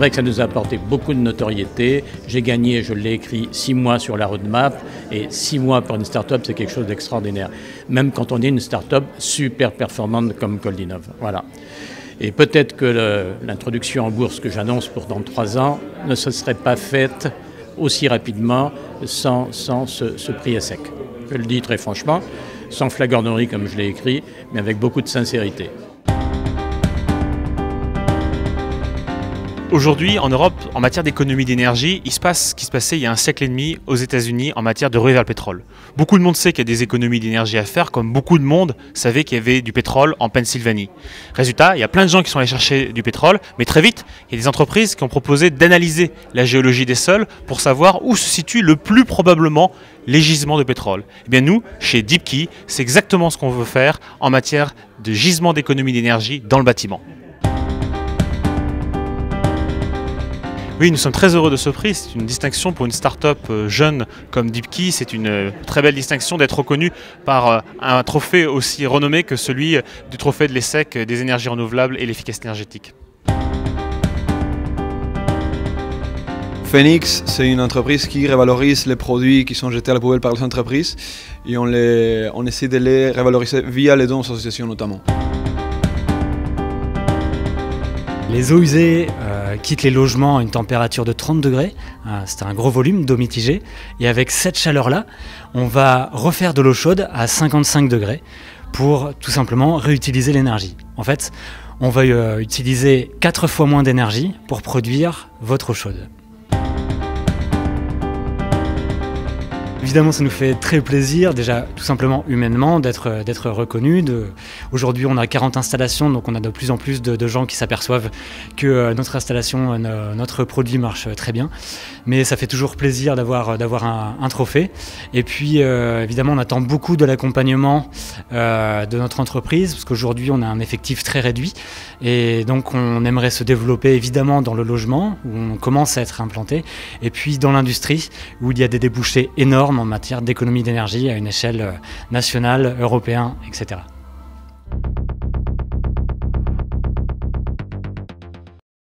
vrai que ça nous a apporté beaucoup de notoriété. J'ai gagné, je l'ai écrit, 6 mois sur la roadmap, et 6 mois pour une start-up, c'est quelque chose d'extraordinaire. Même quand on est une start-up super performante comme Coldinov. Voilà. Et peut-être que l'introduction en bourse que j'annonce pour dans 3 ans ne se serait pas faite aussi rapidement sans ce prix à sec. Je le dis très franchement, sans flagornerie comme je l'ai écrit, mais avec beaucoup de sincérité. Aujourd'hui, en Europe, en matière d'économie d'énergie, il se passe ce qui se passait il y a un siècle et demi aux États-Unis en matière de ruée vers le pétrole. Beaucoup de monde sait qu'il y a des économies d'énergie à faire, comme beaucoup de monde savait qu'il y avait du pétrole en Pennsylvanie. Résultat, il y a plein de gens qui sont allés chercher du pétrole, mais très vite, il y a des entreprises qui ont proposé d'analyser la géologie des sols pour savoir où se situe le plus probablement les gisements de pétrole. Eh bien nous, chez Deepkey, c'est exactement ce qu'on veut faire en matière de gisements d'économie d'énergie dans le bâtiment. Oui, nous sommes très heureux de ce prix. C'est une distinction pour une start-up jeune comme Deepkey. C'est une très belle distinction d'être reconnu par un trophée aussi renommé que celui du trophée de l'ESSEC des énergies renouvelables et l'efficacité énergétique. Phoenix, c'est une entreprise qui révalorise les produits qui sont jetés à la poubelle par les entreprises et on essaie de les revaloriser via les dons aux associations notamment. Les eaux usées quittent les logements à une température de 30 degrés, c'est un gros volume d'eau mitigée, et avec cette chaleur-là, on va refaire de l'eau chaude à 55 degrés pour tout simplement réutiliser l'énergie. En fait, on va utiliser 4 fois moins d'énergie pour produire votre eau chaude. Évidemment, ça nous fait très plaisir, déjà tout simplement humainement, d'être reconnus. Aujourd'hui, on a 40 installations, donc on a de plus en plus de gens qui s'aperçoivent que notre installation, notre produit marche très bien. Mais ça fait toujours plaisir d'avoir un trophée. Et puis, évidemment, on attend beaucoup de l'accompagnement de notre entreprise, parce qu'aujourd'hui, on a un effectif très réduit. Et donc, on aimerait se développer évidemment dans le logement, où on commence à être implanté, et puis dans l'industrie, où il y a des débouchés énormes en matière d'économie d'énergie à une échelle nationale, européenne, etc.